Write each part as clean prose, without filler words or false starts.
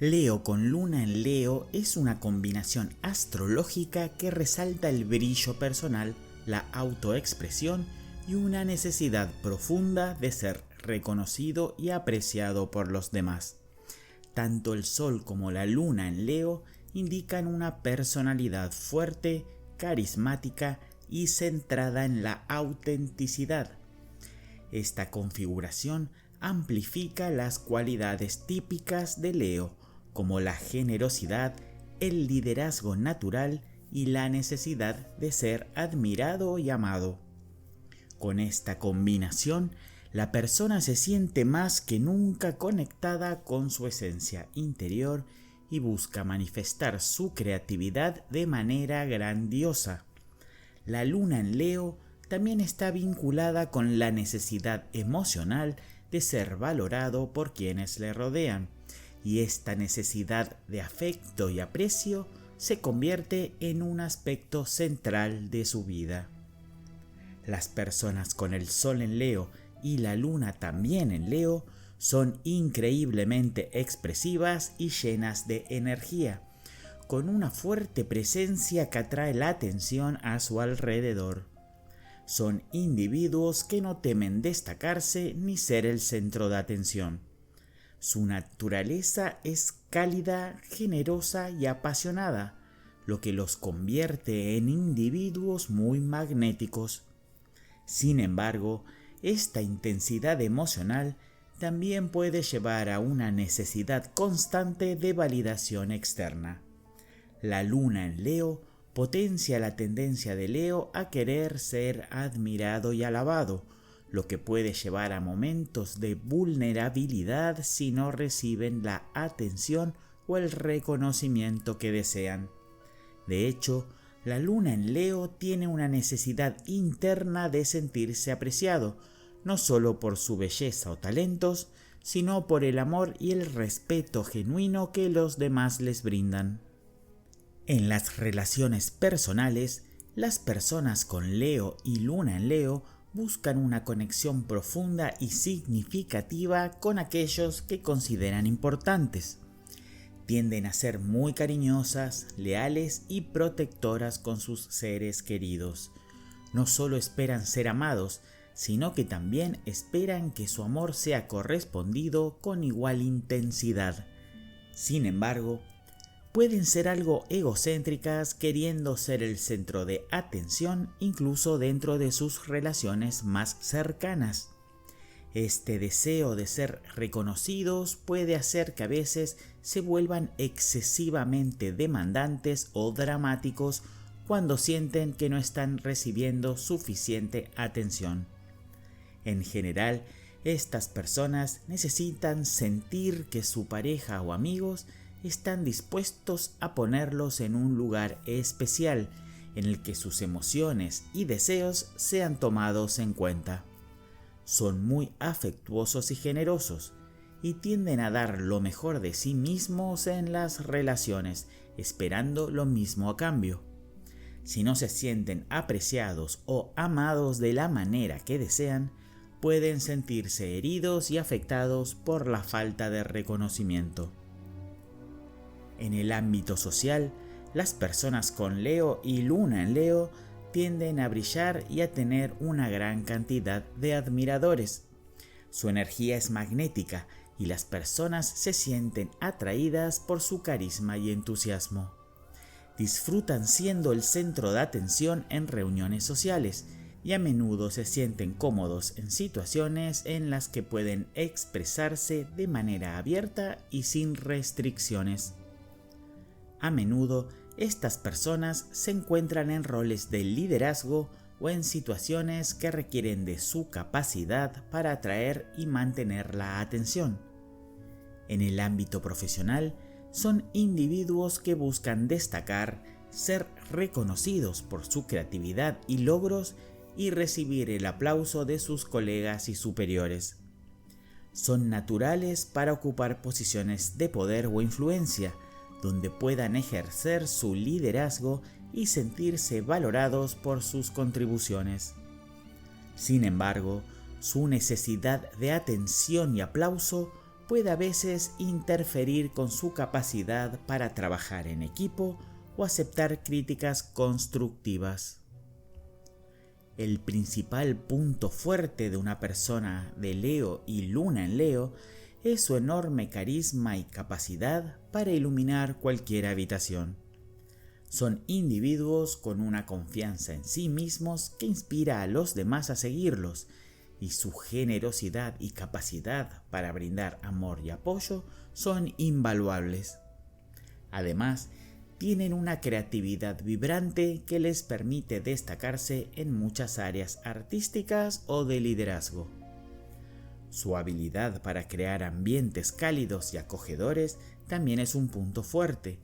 Leo con luna en Leo es una combinación astrológica que resalta el brillo personal, la autoexpresión y una necesidad profunda de ser reconocido y apreciado por los demás. Tanto el Sol como la Luna en Leo indican una personalidad fuerte, carismática y centrada en la autenticidad. Esta configuración amplifica las cualidades típicas de Leo, como la generosidad, el liderazgo natural y la necesidad de ser admirado y amado. Con esta combinación, la persona se siente más que nunca conectada con su esencia interior y busca manifestar su creatividad de manera grandiosa. La luna en Leo también está vinculada con la necesidad emocional de ser valorado por quienes le rodean, y esta necesidad de afecto y aprecio se convierte en un aspecto central de su vida. Las personas con el Sol en Leo y la Luna también en Leo son increíblemente expresivas y llenas de energía, con una fuerte presencia que atrae la atención a su alrededor. Son individuos que no temen destacarse ni ser el centro de atención. Su naturaleza es cálida, generosa y apasionada, lo que los convierte en individuos muy magnéticos. Sin embargo, esta intensidad emocional también puede llevar a una necesidad constante de validación externa. La luna en Leo potencia la tendencia de Leo a querer ser admirado y alabado, lo que puede llevar a momentos de vulnerabilidad si no reciben la atención o el reconocimiento que desean. De hecho, la luna en Leo tiene una necesidad interna de sentirse apreciado, no solo por su belleza o talentos, sino por el amor y el respeto genuino que los demás les brindan. En las relaciones personales, las personas con Leo y luna en Leo buscan una conexión profunda y significativa con aquellos que consideran importantes. Tienden a ser muy cariñosas, leales y protectoras con sus seres queridos. No solo esperan ser amados, sino que también esperan que su amor sea correspondido con igual intensidad. Sin embargo, pueden ser algo egocéntricas, queriendo ser el centro de atención incluso dentro de sus relaciones más cercanas. Este deseo de ser reconocidos puede hacer que a veces se vuelvan excesivamente demandantes o dramáticos cuando sienten que no están recibiendo suficiente atención. En general, estas personas necesitan sentir que su pareja o amigos están dispuestos a ponerlos en un lugar especial en el que sus emociones y deseos sean tomados en cuenta. Son muy afectuosos y generosos y tienden a dar lo mejor de sí mismos en las relaciones, esperando lo mismo a cambio. Si no se sienten apreciados o amados de la manera que desean, pueden sentirse heridos y afectados por la falta de reconocimiento. En el ámbito social, las personas con Leo y luna en Leo tienden a brillar y a tener una gran cantidad de admiradores. Su energía es magnética y las personas se sienten atraídas por su carisma y entusiasmo. Disfrutan siendo el centro de atención en reuniones sociales y a menudo se sienten cómodos en situaciones en las que pueden expresarse de manera abierta y sin restricciones. A menudo, estas personas se encuentran en roles de liderazgo o en situaciones que requieren de su capacidad para atraer y mantener la atención. En el ámbito profesional, son individuos que buscan destacar, ser reconocidos por su creatividad y logros y recibir el aplauso de sus colegas y superiores. Son naturales para ocupar posiciones de poder o influencia, donde puedan ejercer su liderazgo y sentirse valorados por sus contribuciones. Sin embargo, su necesidad de atención y aplauso puede a veces interferir con su capacidad para trabajar en equipo o aceptar críticas constructivas. El principal punto fuerte de una persona de Leo y Luna en Leo es su enorme carisma y capacidad para iluminar cualquier habitación. Son individuos con una confianza en sí mismos que inspira a los demás a seguirlos, y su generosidad y capacidad para brindar amor y apoyo son invaluables. Además, tienen una creatividad vibrante que les permite destacarse en muchas áreas artísticas o de liderazgo. Su habilidad para crear ambientes cálidos y acogedores también es un punto fuerte,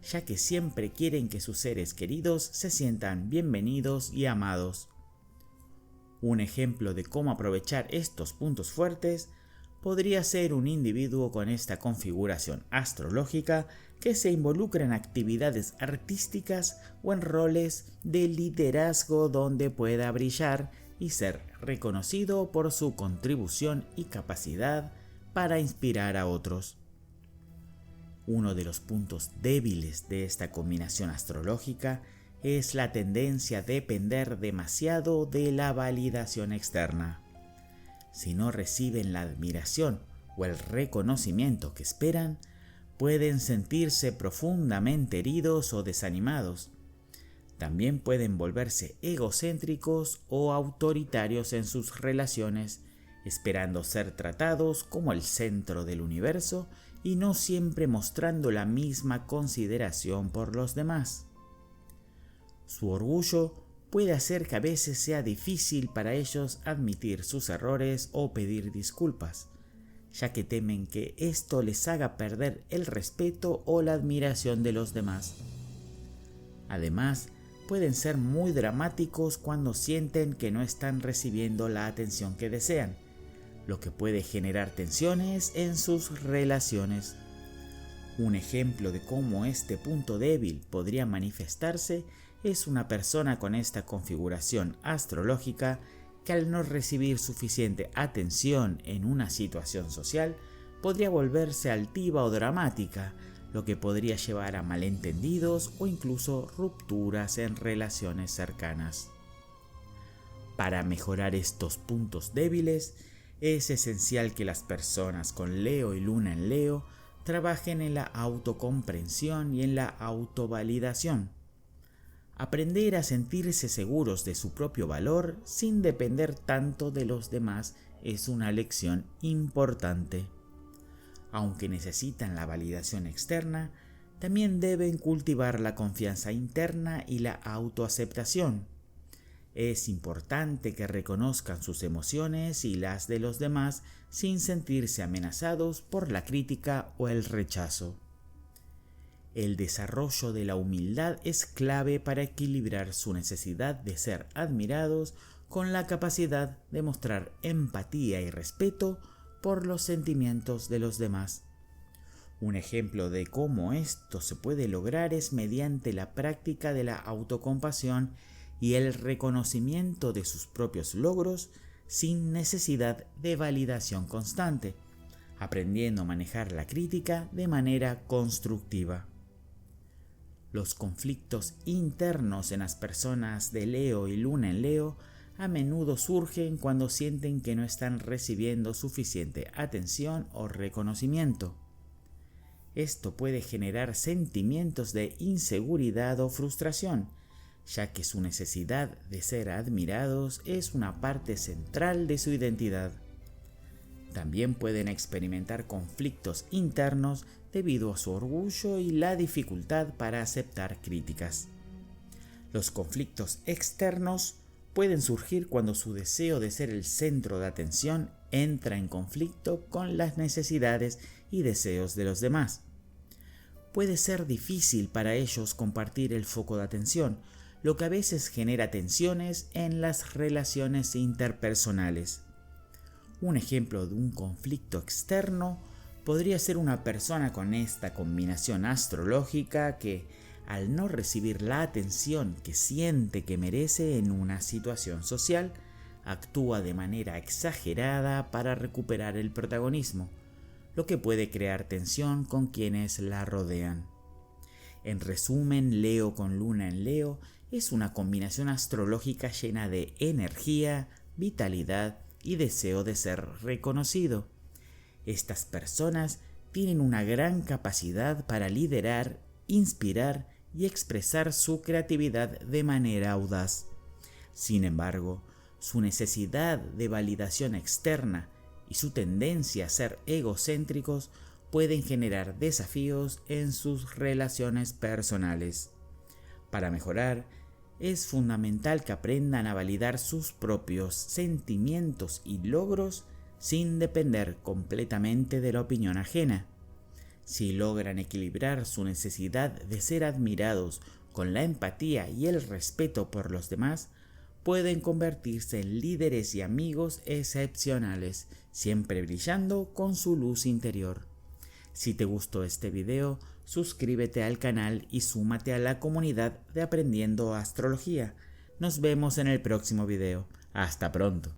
ya que siempre quieren que sus seres queridos se sientan bienvenidos y amados. Un ejemplo de cómo aprovechar estos puntos fuertes podría ser un individuo con esta configuración astrológica que se involucra en actividades artísticas o en roles de liderazgo donde pueda brillar y ser reconocido por su contribución y capacidad para inspirar a otros. Uno de los puntos débiles de esta combinación astrológica es la tendencia a depender demasiado de la validación externa. Si no reciben la admiración o el reconocimiento que esperan, pueden sentirse profundamente heridos o desanimados. También pueden volverse egocéntricos o autoritarios en sus relaciones, esperando ser tratados como el centro del universo y no siempre mostrando la misma consideración por los demás. Su orgullo puede hacer que a veces sea difícil para ellos admitir sus errores o pedir disculpas, ya que temen que esto les haga perder el respeto o la admiración de los demás. Además, pueden ser muy dramáticos cuando sienten que no están recibiendo la atención que desean, lo que puede generar tensiones en sus relaciones. Un ejemplo de cómo este punto débil podría manifestarse es una persona con esta configuración astrológica que al no recibir suficiente atención en una situación social podría volverse altiva o dramática, lo que podría llevar a malentendidos o incluso rupturas en relaciones cercanas. Para mejorar estos puntos débiles, es esencial que las personas con Leo y Luna en Leo trabajen en la autocomprensión y en la autovalidación. Aprender a sentirse seguros de su propio valor sin depender tanto de los demás es una lección importante. Aunque necesitan la validación externa, también deben cultivar la confianza interna y la autoaceptación. Es importante que reconozcan sus emociones y las de los demás sin sentirse amenazados por la crítica o el rechazo. El desarrollo de la humildad es clave para equilibrar su necesidad de ser admirados con la capacidad de mostrar empatía y respeto por los sentimientos de los demás. Un ejemplo de cómo esto se puede lograr es mediante la práctica de la autocompasión y el reconocimiento de sus propios logros sin necesidad de validación constante, aprendiendo a manejar la crítica de manera constructiva. Los conflictos internos en las personas de Leo y Luna en Leo a menudo surgen cuando sienten que no están recibiendo suficiente atención o reconocimiento. Esto puede generar sentimientos de inseguridad o frustración, ya que su necesidad de ser admirados es una parte central de su identidad. También pueden experimentar conflictos internos debido a su orgullo y la dificultad para aceptar críticas. Los conflictos externos pueden surgir cuando su deseo de ser el centro de atención entra en conflicto con las necesidades y deseos de los demás. Puede ser difícil para ellos compartir el foco de atención, lo que a veces genera tensiones en las relaciones interpersonales. Un ejemplo de un conflicto externo podría ser una persona con esta combinación astrológica que, al no recibir la atención que siente que merece en una situación social, actúa de manera exagerada para recuperar el protagonismo, lo que puede crear tensión con quienes la rodean. En resumen, Leo con Luna en Leo es una combinación astrológica llena de energía, vitalidad y deseo de ser reconocido. Estas personas tienen una gran capacidad para liderar, inspirar y expresar su creatividad de manera audaz. Sin embargo, su necesidad de validación externa y su tendencia a ser egocéntricos pueden generar desafíos en sus relaciones personales. Para mejorar, es fundamental que aprendan a validar sus propios sentimientos y logros sin depender completamente de la opinión ajena. Si logran equilibrar su necesidad de ser admirados con la empatía y el respeto por los demás, pueden convertirse en líderes y amigos excepcionales, siempre brillando con su luz interior. Si te gustó este video, suscríbete al canal y súmate a la comunidad de Aprendiendo Astrología. Nos vemos en el próximo video. Hasta pronto.